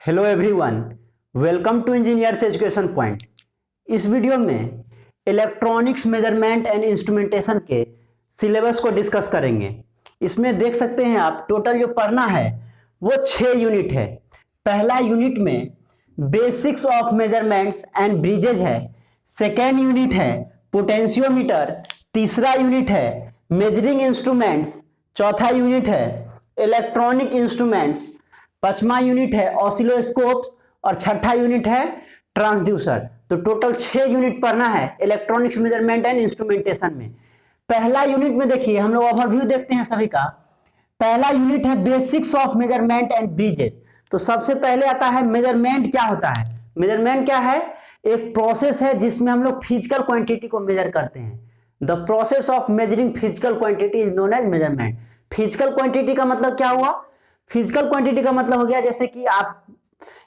Hello everyone, welcome to engineers education point. इस video में electronics measurement and instrumentation के syllabus को discuss करेंगे। इसमें देख सकते हैं आप, टोटल जो पढ़ना है वो 6 यूनिट है। पहला यूनिट में basics of measurements and bridges है। सेकेंड यूनिट है पोटेंशियोमीटर। तीसरा यूनिट है मेजरिंग इंस्ट्रूमेंट्स। चौथा यूनिट है इलेक्ट्रॉनिक इंस्ट्रूमेंट्स। पांचवा यूनिट है ऑसिलोस्कोप्स और छठा यूनिट है ट्रांसड्यूसर। तो टोटल 6 यूनिट पढ़ना है इलेक्ट्रॉनिक्स मेजरमेंट एंड इंस्ट्रूमेंटेशन में। पहला यूनिट में देखिए, हम लोग ओवरव्यू देखते हैं सभी का। पहला यूनिट है basics of measurement and bridges. तो सबसे पहले आता है मेजरमेंट क्या होता है। मेजरमेंट क्या है? एक प्रोसेस है जिसमें हम लोग फिजिकल क्वांटिटी को मेजर करते हैं। The process of measuring physical quantity is known as measurement. Physical quantity का मतलब क्या हुआ? फिजिकल क्वांटिटी का मतलब हो गया जैसे कि आप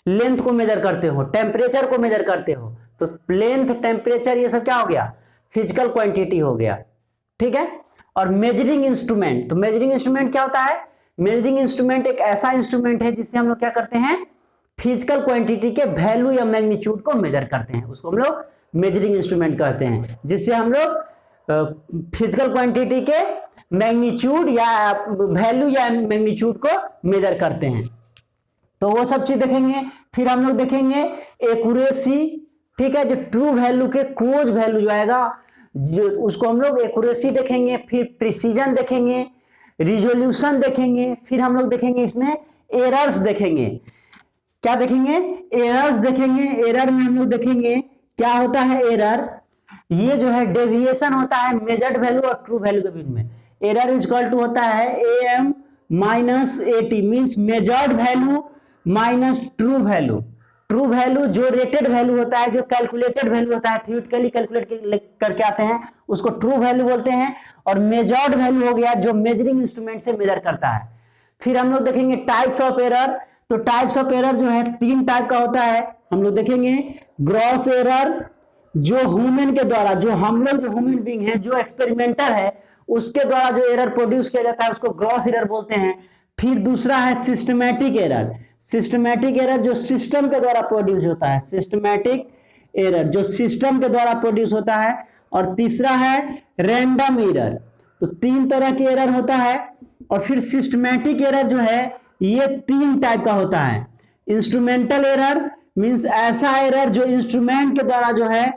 लेंथ को मेजर करते हो, टेम्परेचर को मेजर करते हो, तो लेंथ, टेम्परेचर, ये सब क्या हो गया? फिजिकल क्वांटिटी हो गया। ठीक है। और मेजरिंग इंस्ट्रूमेंट, तो मेजरिंग इंस्ट्रूमेंट क्या होता है? मेजरिंग इंस्ट्रूमेंट एक ऐसा इंस्ट्रूमेंट है जिससे हम लोग क्या करते हैं, फिजिकल क्वांटिटी के वैल्यू या मैग्नीट्यूड को मेजर करते हैं। उसको हम लोग मेजरिंग इंस्ट्रूमेंट कहते हैं, जिससे हम लोग फिजिकल क्वांटिटी के मैग्नीट्यूड या वैल्यू या मैग्नीट्यूड को मेजर करते हैं। तो वो सब चीज देखेंगे। फिर हम लोग देखेंगे एक्यूरेसी। ठीक है, जो ट्रू वैल्यू के क्लोज वैल्यू जो आएगा, जो उसको हम लोग एक्यूरेसी देखेंगे। फिर प्रिसीजन देखेंगे, रिजोल्यूशन देखेंगे। फिर हम लोग देखेंगे इसमें एरर्स देखेंगे। क्या देखेंगे? एरर्स देखेंगे। एरर में हम लोग देखेंगे क्या होता है एरर। ये जो है डेविएशन होता है मेजर्ड वैल्यू और ट्रू वैल्यू के बीच में। एरर इज इक्वल टू होता है AM minus AT, means measured value minus true value. True value जो रेटेड वैल्यू होता है, जो कैलकुलेटेड वैल्यू होता है, थ्योरेटिकली कैलकुलेट करके आते हैं, उसको ट्रू वैल्यू बोलते हैं। और मेजर्ड वैल्यू हो गया जो मेजरिंग इंस्ट्रूमेंट से मेजर करता है। फिर हम लोग देखेंगे टाइप्स ऑफ एरर। तो टाइप्स ऑफ एरर जो है 3 टाइप का होता है। हम लोग देखेंगे ग्रॉस एरर, जो ह्यूमन के द्वारा, जो हम लोग जो ह्यूमन बीइंग है, जो एक्सपेरिमेंटर है, उसके द्वारा जो एरर प्रोड्यूस किया जाता है उसको ग्रॉस एरर बोलते हैं। फिर दूसरा है सिस्टमैटिक एरर। सिस्टमैटिक एरर जो सिस्टम के द्वारा प्रोड्यूस होता है, सिस्टमैटिक एरर जो सिस्टम के द्वारा प्रोड्यूस होता है। और तीसरा है रैंडम एरर। तो 3 तरह के एरर होता है। और फिर सिस्टमैटिक एरर जो है ये 3 टाइप का होता है। इंस्ट्रूमेंटल एरर मीन्स ऐसा एरर जो इंस्ट्रूमेंट के द्वारा जो है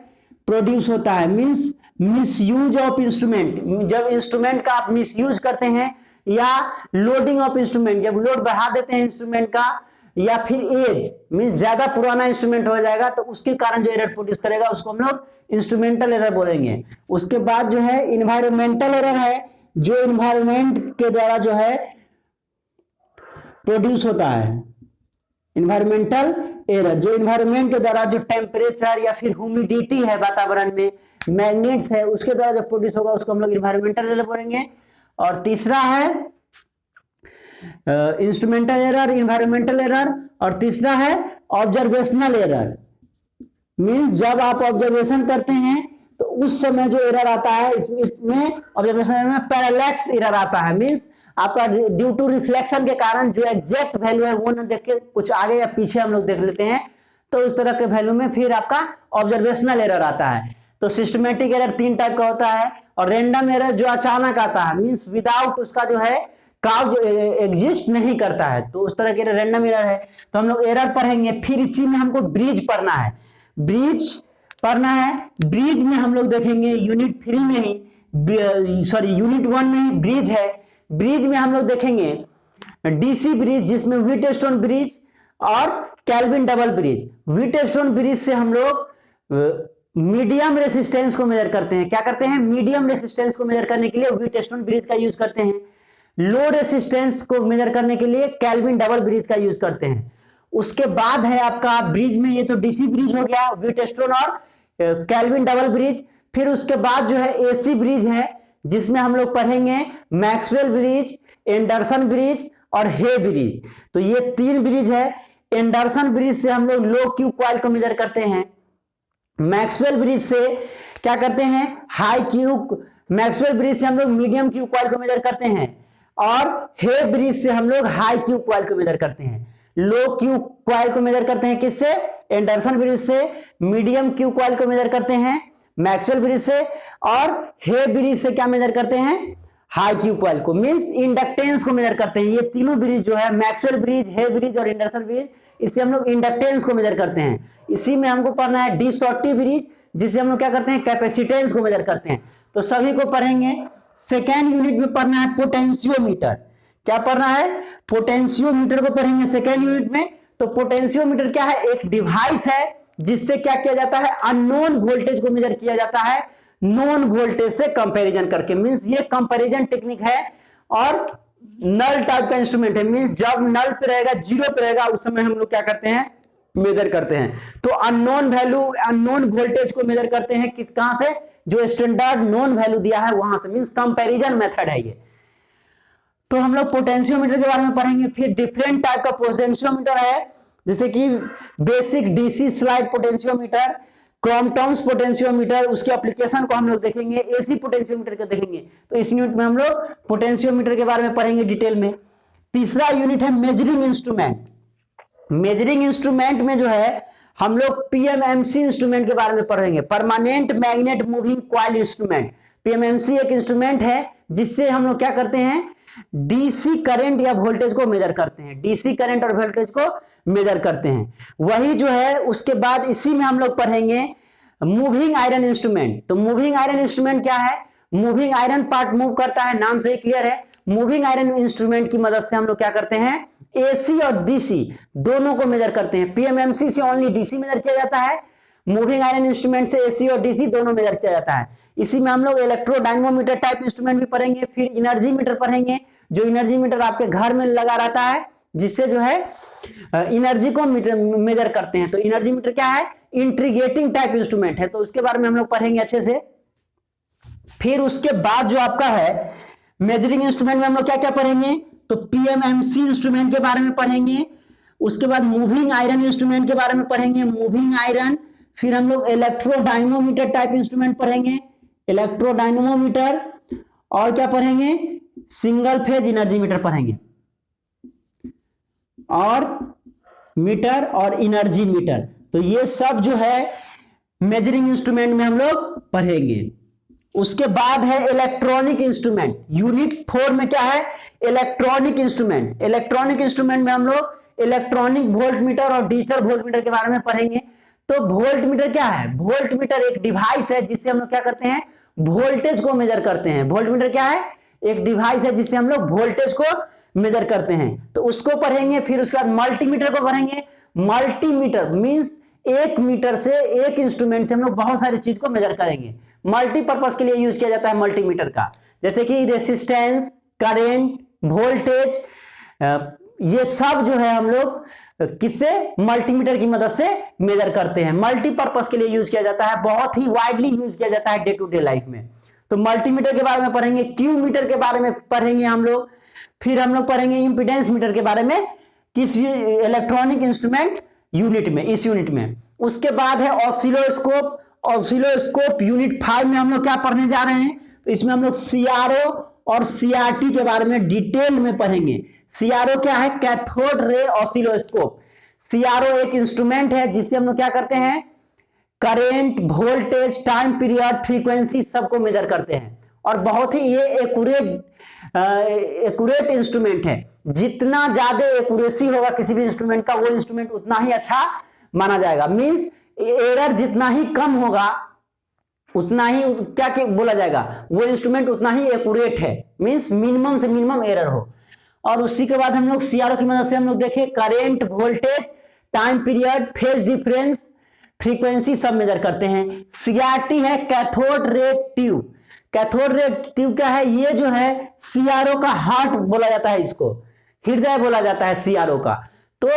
प्रोड्यूस होता है, मीन्स मिसयूज ऑफ इंस्ट्रूमेंट। जब इंस्ट्रूमेंट का आप मिसयूज करते हैं, या लोडिंग ऑफ इंस्ट्रूमेंट, जब लोड बढ़ा देते हैं इंस्ट्रूमेंट का, या फिर एज मीन्स ज्यादा पुराना इंस्ट्रूमेंट हो जाएगा तो उसके कारण जो एरर प्रोड्यूस करेगा उसको हम लोग इंस्ट्रूमेंटल एरर बोलेंगे। उसके बाद जो है इन्वायरमेंटल एरर है, जो इन्वायरमेंट के द्वारा जो है प्रोड्यूस होता है। इन्वायरमेंटल एरर जो इन्वायरमेंट के द्वारा, जो टेम्परेचर या फिर ह्यूमिडिटी है वातावरण में, मैग्नेट्स है, उसके द्वारा जो प्रोड्यूस होगा उसको हम लोग इन्वायरमेंटल एरर बोलेंगे। और तीसरा है इंस्ट्रूमेंटल एरर, इन्वायरमेंटल एरर। और तीसरा है ऑब्जर्वेशनल एरर, मीन्स जब आप ऑब्जर्वेशन करते हैं तो उस समय जो एरर आता है, इसमें ऑब्जर्वेशन एरर में पैरेलैक्स एरर आता है। मीन्स आपका ड्यू टू रिफ्लेक्शन के कारण जो एग्जैक्ट वैल्यू है वो ना देख के कुछ आगे या पीछे हम लोग देख लेते हैं, तो उस तरह के वैल्यू में फिर आपका ऑब्जर्वेशनल एरर आता है। तो सिस्टमैटिक एरर 3 टाइप का होता है। और रैंडम एरर जो अचानक आता है, मीन्स विदाउट उसका जो है काउ जो एग्जिस्ट नहीं करता है, तो उस तरह के रैंडम एरर है। तो हम लोग एरर पढ़ेंगे। फिर इसी में हमको ब्रिज पढ़ना है। ब्रिज पढ़ना है। ब्रिज में हम लोग देखेंगे यूनिट 3 में ही, यूनिट 1 में ही ब्रिज है। ब्रिज में हम लोग देखेंगे DC ब्रिज, जिसमें व्हीटस्टोन ब्रिज और kelvin double bridge. Wheatstone bridge से हम लोग मीडियम रेसिस्टेंस को मेजर करते हैं। क्या करते हैं? मीडियम रेसिस्टेंस को मेजर करने के लिए व्हीटस्टोन ब्रिज का यूज करते हैं। लो रेसिस्टेंस को मेजर करने के लिए केल्विन डबल ब्रिज का यूज करते हैं। उसके बाद है आपका ब्रिज में, ये तो DC ब्रिज हो गया, व्हीटस्टोन और केल्विन डबल ब्रिज। फिर उसके बाद जो है AC ब्रिज है, जिसमें हम लोग पढ़ेंगे मैक्सवेल ब्रिज, एंडरसन ब्रिज और हे ब्रिज। तो ये 3 ब्रिज है। एंडरसन ब्रिज से हम लोग लो क्यू कॉइल को मेजर करते हैं। मैक्सवेल ब्रिज से क्या करते हैं? High Q. मैक्सवेल ब्रिज से हम लोग मीडियम क्यू कॉइल को मेजर करते हैं। और हे ब्रिज से हम लोग हाई क्यू कॉइल को मेजर करते हैं। लो क्यू कॉइल को मेजर करते हैं किससे, एंडरसन ब्रिज से, मीडियम क्यू कॉइल को मेजर करते हैं मैक्सवेल ब्रिज से, और हे ब्रिज से क्या मेजर करते हैं, हाई क्यू कॉइल को, मींस इंडक्टेंस को मेजर करते हैं। ये तीनों ब्रिज जो है मैक्सवेल ब्रिज, हे ब्रिज और एंडरसन ब्रिज, इससे हम लोग इंडक्टेंस को मेजर करते हैं। इसी में हमको पढ़ना है डी शॉर्टी ब्रिज, जिससे हम लोग क्या करते हैं, कैपेसिटेंस को मेजर करते हैं। तो सभी को पढ़ेंगे। सेकेंड यूनिट में पढ़ना है पोटेंशियोमीटर। क्या पढ़ना है, पोटेंशियोमीटर को पढ़ेंगे सेकेंड यूनिट में। तो पोटेंशियोमीटर क्या है, एक डिवाइस है जिससे क्या किया जाता है, अननोन वोल्टेज को मेजर किया जाता है नोन वोल्टेज से कंपैरिजन करके। मींस ये कंपैरिजन टेक्निक है और नल टाइप का इंस्ट्रूमेंट है। मींस जब नल पे रहेगा, जीरो पे रहेगा, उस समय हम लोग क्या करते हैं, मेजर करते हैं। तो अननोन वैल्यू, अननोन वोल्टेज को मेजर करते हैं किस, कहां से, जो स्टैंडर्ड नोन वैल्यू दिया है वहां से। मींस कंपैरिजन मेथड है ये। तो हम लोग पोटेंशियोमीटर के बारे में पढ़ेंगे। फिर डिफरेंट टाइप का पोटेंशियोमीटर है, जैसे कि basic DC slide potentiometer, Crompton potentiometer, उसके एप्लीकेशन को हम लोग देखेंगे, एसी पोटेंशियोमीटर को देखेंगे। तो इस यूनिट में हम लोग पोटेंशियोमीटर के बारे में पढ़ेंगे डिटेल में। तीसरा यूनिट है मेजरिंग इंस्ट्रूमेंट। मेजरिंग इंस्ट्रूमेंट में जो है हम लोग पीएमएमसी इंस्ट्रूमेंट के बारे में पढ़ेंगे, permanent magnet moving coil instrument. PMMC एक इंस्ट्रूमेंट है जिससे हम लोग क्या करते हैं, डीसी करंट या वोल्टेज को मेजर करते हैं, डीसी करंट और वोल्टेज को मेजर करते हैं। वही जो है उसके बाद इसी में हम लोग पढ़ेंगे मूविंग आयरन इंस्ट्रूमेंट। तो मूविंग आयरन इंस्ट्रूमेंट क्या है, मूविंग आयरन पार्ट मूव करता है, नाम से ही क्लियर है। मूविंग आयरन इंस्ट्रूमेंट की मदद से हम लोग क्या करते हैं, एसी और डीसी दोनों को मेजर करते हैं। पीएमएमसी से ओनली डीसी मेजर किया जाता है, मूविंग आयरन इंस्ट्रूमेंट से एसी और डीसी दोनों मेजर किया जाता है। इसी में हम लोग इलेक्ट्रोडायनमोमीटर टाइप इंस्ट्रूमेंट भी पढ़ेंगे। फिर एनर्जी मीटर पढ़ेंगे, जो एनर्जी मीटर आपके घर में लगा रहता है, जिससे जो है एनर्जी को मेजर करते हैं। तो एनर्जी मीटर क्या है, इंटीग्रेटिंग टाइप इंस्ट्रूमेंट है, तो उसके बारे में हम लोग पढ़ेंगे अच्छे से। फिर उसके बाद जो आपका है मेजरिंग इंस्ट्रूमेंट में हम लोग क्या क्या पढ़ेंगे, तो पीएमएमसी इंस्ट्रूमेंट के बारे में पढ़ेंगे। उसके बाद मूविंग आयरन इंस्ट्रूमेंट के बारे में पढ़ेंगे, मूविंग आयरन। फिर हम लोग इलेक्ट्रोडायनमोमीटर टाइप इंस्ट्रूमेंट पढ़ेंगे, इलेक्ट्रोडायनमोमीटर। और क्या पढ़ेंगे, सिंगल फेज एनर्जी मीटर पढ़ेंगे, और मीटर और एनर्जी मीटर। तो ये सब जो है मेजरिंग इंस्ट्रूमेंट में हम लोग पढ़ेंगे। उसके बाद है इलेक्ट्रॉनिक इंस्ट्रूमेंट। यूनिट 4 में क्या है, इलेक्ट्रॉनिक इंस्ट्रूमेंट। इलेक्ट्रॉनिक इंस्ट्रूमेंट में हम लोग इलेक्ट्रॉनिक वोल्ट मीटर और डिजिटल वोल्ट मीटर के बारे में पढ़ेंगे। तो वोल्ट मीटर क्या है, वोल्ट मीटर एक डिवाइस है जिससे हम लोग क्या करते हैं, वोल्टेज को मेजर करते हैं। वोल्ट मीटर क्या है, एक डिवाइस है जिससे हम लोग वोल्टेज को मेजर करते हैं, तो उसको पढ़ेंगे। फिर उसके बाद मल्टीमीटर को पढ़ेंगे। मल्टीमीटर मींस एक मीटर से, एक इंस्ट्रूमेंट से हम लोग बहुत सारी चीज को मेजर करेंगे। मल्टीपर्पज के लिए यूज किया जाता है मल्टीमीटर का, जैसे कि रेसिस्टेंस, करेंट, वोल्टेज, ये सब जो है हम लोग किससे, मल्टीमीटर की मदद से मेजर करते हैं। मल्टीपर्पज के लिए यूज किया जाता है, बहुत ही वाइडली यूज किया जाता है डे टू डे लाइफ में। तो मल्टीमीटर के बारे में पढ़ेंगे, क्यू मीटर के बारे में पढ़ेंगे हम लोग। फिर हम लोग पढ़ेंगे इंपीडेंस मीटर के बारे में, किस इलेक्ट्रॉनिक इंस्ट्रूमेंट यूनिट में, इस यूनिट में। उसके बाद है ऑसिलोस्कोप। ऑसिलोस्कोप यूनिट 5 में हम लोग क्या पढ़ने जा रहे हैं, तो इसमें हम लोग सीआरओ और सीआरटी के बारे में डिटेल में पढ़ेंगे। सीआरओ क्या है, कैथोड रे ऑसिलोस्कोप। सीआरओ एक इंस्ट्रूमेंट है जिससे हम लोग क्या करते हैं, current, voltage, time period, frequency सबको मेजर करते हैं। और बहुत ही ये एक्यूरेट इंस्ट्रूमेंट है। जितना ज्यादा एक्यूरेसी होगा किसी भी इंस्ट्रूमेंट का, वो इंस्ट्रूमेंट उतना ही अच्छा माना जाएगा। मींस एरर जितना ही कम होगा उतना ही क्या बोला जाएगा, वो इंस्ट्रूमेंट उतना ही एक्यूरेट है। मींस मिनिमम से मिनिमम एरर हो। और उसी के बाद हम लोग सीआरओ की मदद से हम लोग देखें current, voltage, time period, phase difference, frequency सब मेजर करते हैं। सीआरटी है cathode ray tube. Cathode ray tube क्या है, ये जो है सीआरओ का हार्ट बोला जाता है, इसको हृदय बोला जाता है सीआरओ का। तो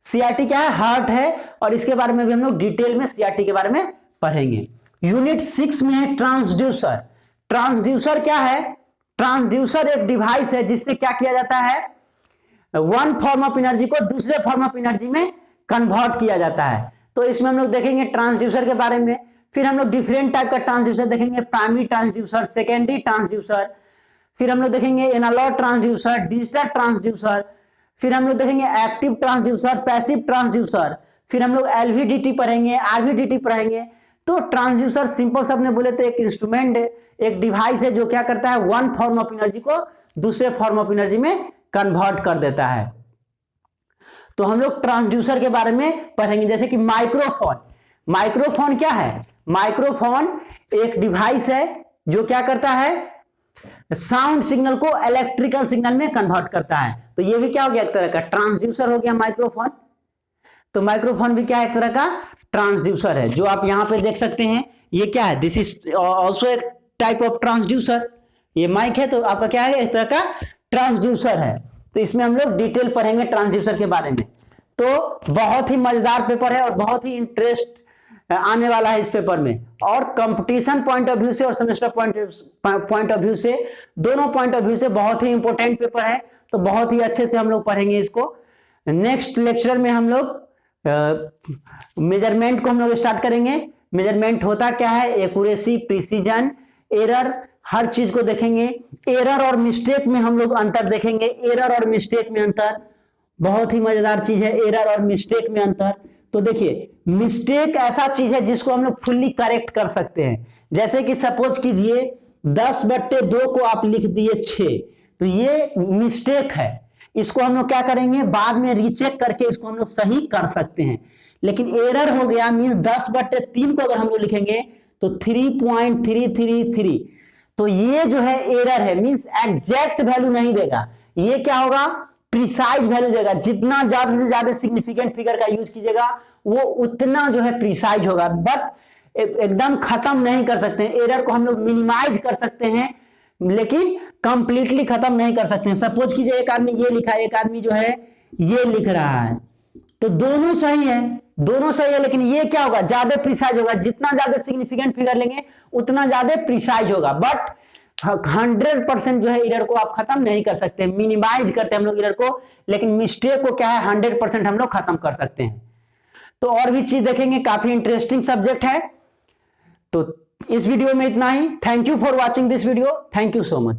सीआरटी क्या है, हार्ट है। और इसके बारे में भी हम लोग डिटेल में सीआरटी के बारे में पढ़ेंगे। यूनिट 6 में है ट्रांसड्यूसर। ट्रांसड्यूसर क्या है, ट्रांसड्यूसर एक डिवाइस है जिससे क्या किया जाता है, वन फॉर्म ऑफ एनर्जी को दूसरे फॉर्म ऑफ एनर्जी में कन्वर्ट किया जाता है। तो इसमें हम लोग देखेंगे ट्रांसड्यूसर के बारे में। फिर हम लोग डिफरेंट टाइप का ट्रांसड्यूसर देखेंगे, प्राइमरी ट्रांसड्यूसर, सेकेंडरी ट्रांसड्यूसर। फिर हम लोग देखेंगे एनालॉग ट्रांसड्यूसर, डिजिटल ट्रांसड्यूसर। फिर हम लोग देखेंगे एक्टिव ट्रांसड्यूसर, पैसिव ट्रांसड्यूसर, फिर हम लोग एलवीडीटी पढ़ेंगे, आरवीडीटी पढ़ेंगे। तो ट्रांसड्यूसर सिंपल शब्द में बोले तो एक इंस्ट्रूमेंट, एक डिवाइस है जो क्या करता है, वन फॉर्म ऑफ एनर्जी को दूसरे फॉर्म ऑफ एनर्जी में कन्वर्ट कर देता है। तो हम लोग ट्रांसड्यूसर के बारे में पढ़ेंगे, जैसे कि माइक्रोफोन। माइक्रोफोन क्या है? माइक्रोफोन एक डिवाइस है जो क्या करता है, साउंड सिग्नल को इलेक्ट्रिकल सिग्नल में कन्वर्ट करता है। तो ये भी क्या हो गया, एक तरह का ट्रांसड्यूसर हो गया माइक्रोफोन। तो माइक्रोफोन भी क्या है, एक तरह का ट्रांसड्यूसर है, जो आप यहां पे देख सकते हैं। ये क्या है, दिस इज ऑल्सो एक टाइप ऑफ ट्रांसड्यूसर। ये माइक है तो आपका क्या है, एक तरह का ट्रांसड्यूसर है। तो इसमें हम लोग डिटेल पढ़ेंगे ट्रांसड्यूसर के बारे में। तो बहुत ही मजेदार पेपर है और बहुत ही इंटरेस्ट आने वाला है इस पेपर में, और कंपटीशन पॉइंट ऑफ व्यू से और सेमेस्टर पॉइंट ऑफ व्यू से, दोनों पॉइंट ऑफ व्यू से बहुत ही इंपॉर्टेंट पेपर है। तो बहुत ही अच्छे से हम लोग पढ़ेंगे इसको। नेक्स्ट लेक्चर में हम लोग मेजरमेंट को हम लोग स्टार्ट करेंगे। मेजरमेंट होता क्या है, एक्यूरेसी, प्रिसीजन, एरर, हर चीज को देखेंगे। एरर और मिस्टेक में हम लोग अंतर देखेंगे, एरर और मिस्टेक में अंतर, बहुत ही मजेदार चीज है एरर और मिस्टेक में अंतर। तो देखिए, मिस्टेक ऐसा चीज है जिसको हम लोग फुल्ली करेक्ट कर सकते हैं। जैसे कि सपोज कीजिए 10/2 को आप लिख दिए 6, तो ये मिस्टेक है। इसको हम लोग क्या करेंगे, बाद में रीचेक करके इसको हम लोग सही कर सकते हैं। लेकिन एरर हो गया मींस 10/3 को अगर हम लोग लिखेंगे तो 3.333, तो ये जो है एरर है, मींस एग्जैक्ट वैल्यू नहीं देगा। ये क्या होगा, प्रिसाइज वैल्यू देगा। जितना ज्यादा से ज्यादा सिग्निफिकेंट फिगर का यूज कीजिएगा वो उतना जो है प्रिसाइज होगा, बट एकदम खत्म नहीं कर सकते हैं। एरर को हम लोग मिनिमाइज कर सकते हैं लेकिन कंप्लीटली खत्म नहीं कर सकते हैं। सपोज कीजिए एक आदमी ये लिखा है, एक आदमी जो है ये लिख रहा है, तो दोनों सही है, दोनों सही है, लेकिन ये क्या होगा, ज्यादा प्रिसाइज होगा। जितना ज्यादा सिग्निफिकेंट फिगर लेंगे उतना ज्यादा प्रिसाइज होगा, बट 100% जो है एरर को आप खत्म नहीं कर सकते। मिनिमाइज करते हैं हम लोग एरर को, लेकिन मिस्टेक को क्या है 100% हम लोग खत्म कर सकते हैं। तो और भी चीज देखेंगे, काफी इंटरेस्टिंग सब्जेक्ट है। तो इस वीडियो में इतना ही। Thank you for watching this video, thank you so much.